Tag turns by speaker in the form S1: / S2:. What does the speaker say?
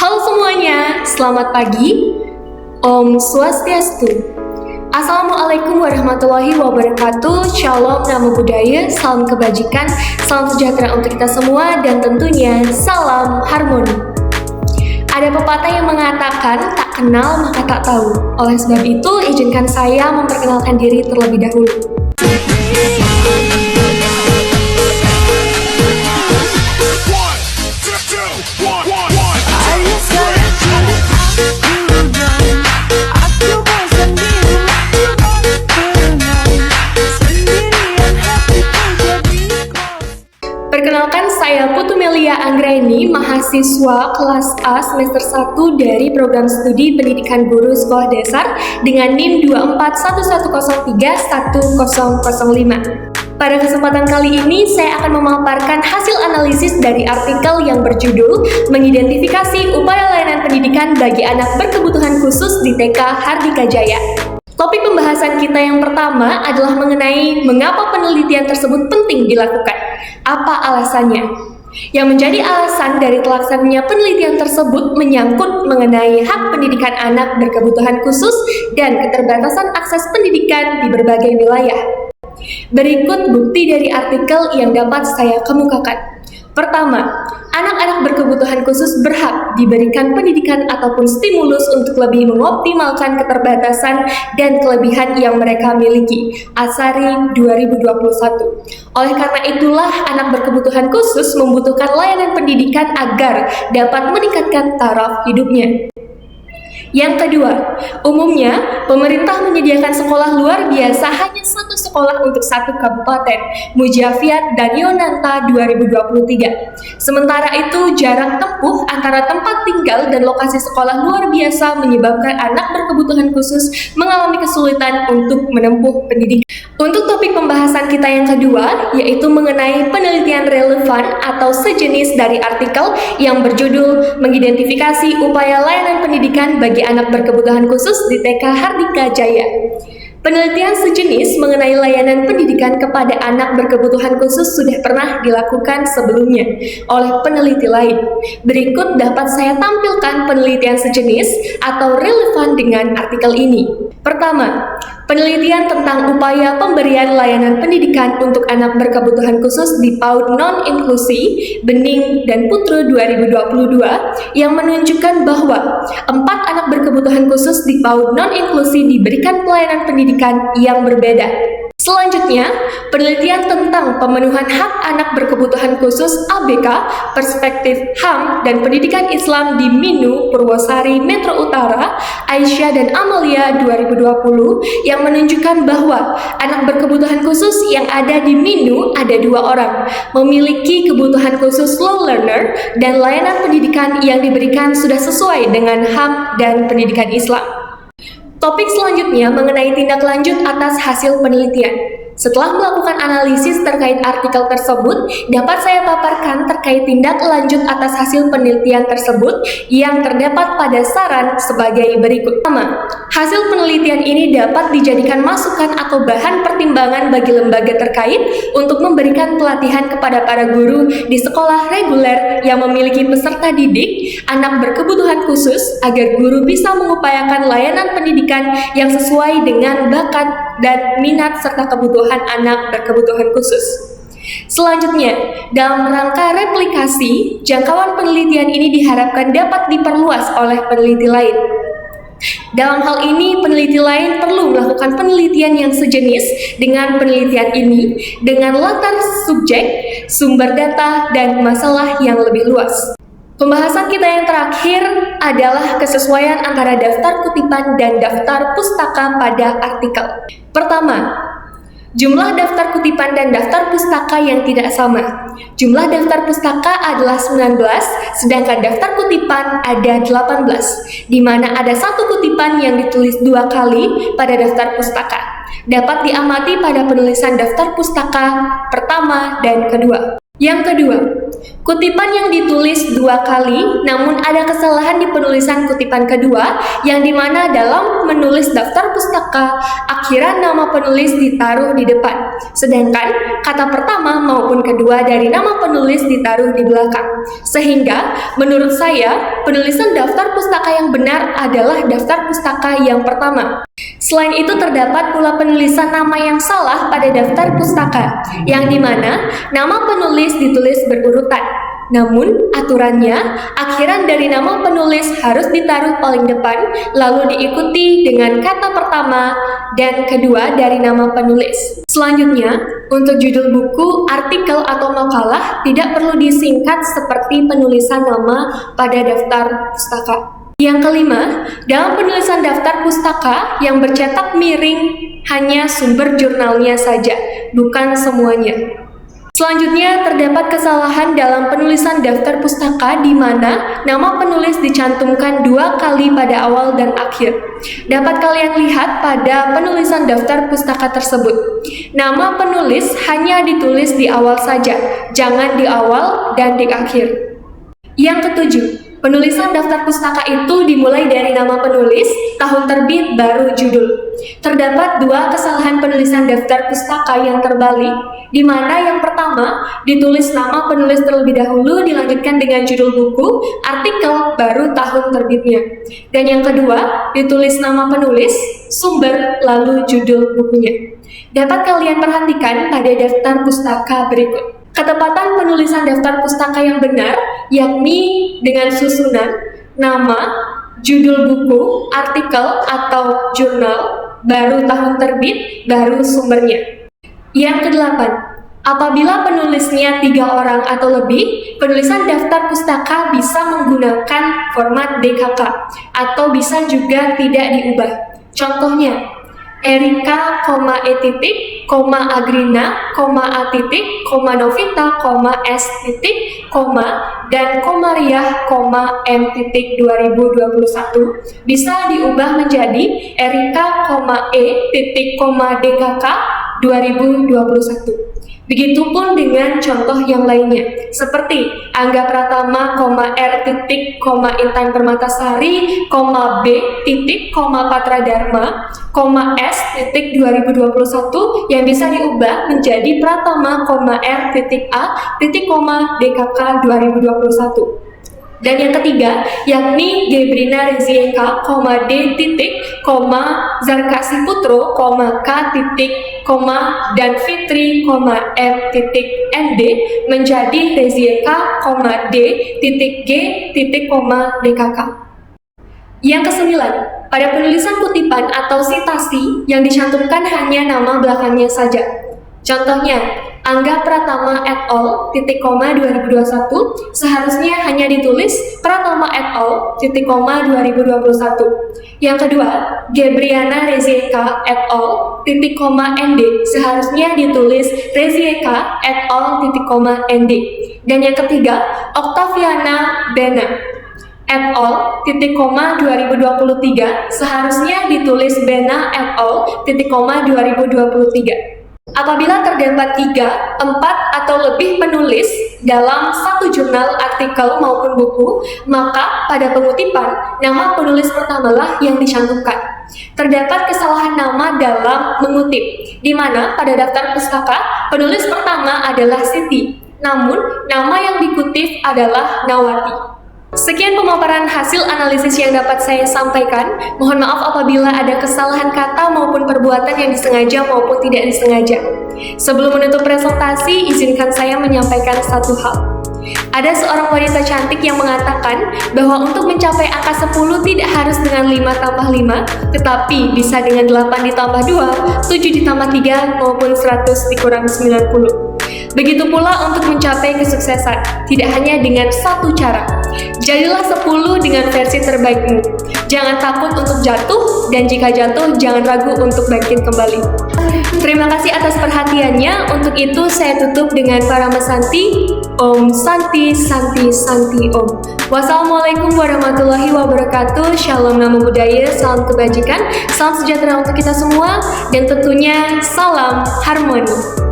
S1: Halo semuanya, selamat pagi. Om Swastiastu. Assalamualaikum warahmatullahi wabarakatuh. Shalom, namo buddhaya, salam kebajikan, salam sejahtera untuk kita semua, dan tentunya salam harmoni. Ada pepatah yang mengatakan tak kenal maka tak tahu. Oleh sebab itu, izinkan saya memperkenalkan diri terlebih dahulu. Perkenalkan, saya Putu Melia Anggraini, mahasiswa kelas A semester 1 dari program studi pendidikan guru sekolah dasar dengan NIM 241103105. Pada kesempatan kali ini, saya akan memaparkan hasil analisis dari artikel yang berjudul Mengidentifikasi Upaya Layanan Pendidikan bagi Anak Berkebutuhan Khusus di TK Hardika Jaya. Topik pembahasan kita yang pertama adalah mengenai mengapa penelitian tersebut penting dilakukan. Apa alasannya? Yang menjadi alasan dari terlaksananya penelitian tersebut menyangkut mengenai hak pendidikan anak berkebutuhan khusus dan keterbatasan akses pendidikan di berbagai wilayah. Berikut bukti dari artikel yang dapat saya kemukakan. Pertama, anak-anak berkebutuhan khusus berhak diberikan pendidikan ataupun stimulus untuk lebih mengoptimalkan keterbatasan dan kelebihan yang mereka miliki. Asari 2021. Oleh karena itulah, anak berkebutuhan khusus membutuhkan layanan pendidikan agar dapat meningkatkan taraf hidupnya. Yang kedua, umumnya pemerintah menyediakan sekolah luar biasa hanya satu sekolah untuk satu kabupaten, Mujafiat dan Yonanta 2023. Sementara itu, jarak tempuh antara tempat tinggal dan lokasi sekolah luar biasa menyebabkan anak berkebutuhan khusus mengalami kesulitan untuk menempuh pendidikan. Untuk topik pembahasan kita yang kedua, yaitu mengenai penelitian relevan atau sejenis dari artikel yang berjudul Mengidentifikasi Upaya Layanan Pendidikan bagi Anak Berkebutuhan Khusus di TK Hardika Jaya. Penelitian sejenis mengenai layanan pendidikan kepada anak berkebutuhan khusus sudah pernah dilakukan sebelumnya oleh peneliti lain. Berikut dapat saya tampilkan penelitian sejenis atau relevan dengan artikel ini. Pertama, penelitian tentang upaya pemberian layanan pendidikan untuk anak berkebutuhan khusus di PAUD Non-Inklusi Bening dan Putra 2022 yang menunjukkan bahwa 4 anak berkebutuhan khusus di PAUD Non-Inklusi diberikan pelayanan pendidikan yang berbeda. Selanjutnya, penelitian tentang pemenuhan hak anak berkebutuhan khusus ABK, perspektif HAM dan pendidikan Islam di Minu, Purwosari, Metro Utara, Aisyah dan Amalia 2020 yang menunjukkan bahwa anak berkebutuhan khusus yang ada di Minu ada 2 orang, memiliki kebutuhan khusus low learner dan layanan pendidikan yang diberikan sudah sesuai dengan HAM dan pendidikan Islam. Topik selanjutnya mengenai tindak lanjut atas hasil penelitian. Setelah melakukan analisis terkait artikel tersebut, dapat saya paparkan terkait tindak lanjut atas hasil penelitian tersebut yang terdapat pada saran sebagai berikut. Pertama, hasil penelitian ini dapat dijadikan masukan atau bahan pertimbangan bagi lembaga terkait untuk memberikan pelatihan kepada para guru di sekolah reguler yang memiliki peserta didik anak berkebutuhan khusus agar guru bisa mengupayakan layanan pendidikan yang sesuai dengan bakat dan minat serta kebutuhan anak berkebutuhan khusus. Selanjutnya, dalam rangka replikasi, jangkauan penelitian ini diharapkan dapat diperluas oleh peneliti lain. Dalam hal ini, peneliti lain perlu melakukan penelitian yang sejenis dengan penelitian ini dengan latar subjek, sumber data, dan masalah yang lebih luas. Pembahasan kita yang terakhir adalah kesesuaian antara daftar kutipan dan daftar pustaka pada artikel. Pertama, jumlah daftar kutipan dan daftar pustaka yang tidak sama. Jumlah daftar pustaka adalah 19, sedangkan daftar kutipan ada 18, di mana ada satu kutipan yang ditulis 2 kali pada daftar pustaka. Dapat diamati pada penulisan daftar pustaka pertama dan kedua. Yang kedua, kutipan yang ditulis 2 kali, namun ada kesalahan di penulisan kutipan kedua, yang dimana dalam menulis daftar pustaka, akhiran nama penulis ditaruh di depan, sedangkan kata pertama maupun kedua dari nama penulis ditaruh di belakang. Sehingga, menurut saya, penulisan daftar pustaka yang benar adalah daftar pustaka yang pertama. Selain itu terdapat pula penulisan nama yang salah pada daftar pustaka, yang dimana nama penulis ditulis berurutan. Namun, aturannya, akhiran dari nama penulis harus ditaruh paling depan, lalu diikuti dengan kata pertama dan kedua dari nama penulis. Selanjutnya, untuk judul buku, artikel, atau makalah tidak perlu disingkat seperti penulisan nama pada daftar pustaka. Yang kelima, dalam penulisan daftar pustaka yang bercetak miring hanya sumber jurnalnya saja, bukan semuanya. Selanjutnya, terdapat kesalahan dalam penulisan daftar pustaka di mana nama penulis dicantumkan 2 kali pada awal dan akhir. Dapat kalian lihat pada penulisan daftar pustaka tersebut. Nama penulis hanya ditulis di awal saja, jangan di awal dan di akhir. Yang ketujuh, penulisan daftar pustaka itu dimulai dari nama penulis, tahun terbit, baru judul. Terdapat 2 kesalahan penulisan daftar pustaka yang terbalik, di mana yang pertama ditulis nama penulis terlebih dahulu, dilanjutkan dengan judul buku, artikel, baru tahun terbitnya. Dan yang kedua, ditulis nama penulis, sumber, lalu judul bukunya. Dapat kalian perhatikan pada daftar pustaka berikut. Ketepatan penulisan daftar pustaka yang benar, yakni dengan susunan nama, judul buku, artikel atau jurnal, baru tahun terbit, baru sumbernya. Yang kedelapan, apabila penulisnya 3 orang atau lebih, penulisan daftar pustaka bisa menggunakan format DKK atau bisa juga tidak diubah. Contohnya, Erika, E titik, Agrina, A titik, Novita, S titik, dan Komariah, M titik 2021 bisa diubah menjadi Erika, E titik, DKK 2021. Begitupun dengan contoh yang lainnya, seperti Angga Pratama, R titik, Intan Permatasari, B titik, Patra Dharma, S titik 2021 yang bisa diubah menjadi Pratama, R titik, A titik, DKK 2021. Dan yang ketiga, yakni Gebrina Rezieka, D titik, Zarkasi Putro, K titik, dan Fitri, M titik, ND menjadi Rezieka, D titik, G titik, DKK. Yang kesembilan, pada penulisan kutipan atau sitasi yang dicantumkan hanya nama belakangnya saja. Contohnya, Angga Pratama et al. Titik koma 2021 seharusnya hanya ditulis Pratama et al. Titik koma 2021. Yang kedua, Gebriana Rezieka et al. Titik koma ND seharusnya ditulis Rezieka et al. Titik koma ND. Dan yang ketiga, Octaviana Bena et al. Titik koma 2023 seharusnya ditulis Bena et al. Titik koma 2023. Apabila terdapat 3, 4, atau lebih penulis dalam satu jurnal, artikel, maupun buku, maka pada pengutipan, nama penulis pertamalah yang dicantumkan. Terdapat kesalahan nama dalam mengutip, di mana pada daftar pustaka, penulis pertama adalah Siti, namun nama yang dikutip adalah Nawati. Sekian pemaparan hasil analisis yang dapat saya sampaikan. Mohon maaf apabila ada kesalahan kata maupun perbuatan yang disengaja maupun tidak disengaja. Sebelum menutup presentasi, izinkan saya menyampaikan satu hal. Ada seorang wanita cantik yang mengatakan bahwa untuk mencapai angka 10 tidak harus dengan 5 tambah 5, tetapi bisa dengan 8 ditambah 2, 7 ditambah 3, maupun 100 dikurang 90. Begitu pula untuk mencapai kesuksesan, tidak hanya dengan satu cara. Jadilah 10 dengan versi terbaikmu. Jangan takut untuk jatuh, dan jika jatuh, jangan ragu untuk bangkit kembali. Terima kasih atas perhatiannya. Untuk itu, saya tutup dengan Parama Santi. Om Santi, Santi, Santi Om. Wassalamualaikum warahmatullahi wabarakatuh. Shalom Namo Buddhaya, salam kebajikan, salam sejahtera untuk kita semua, dan tentunya salam harmoni.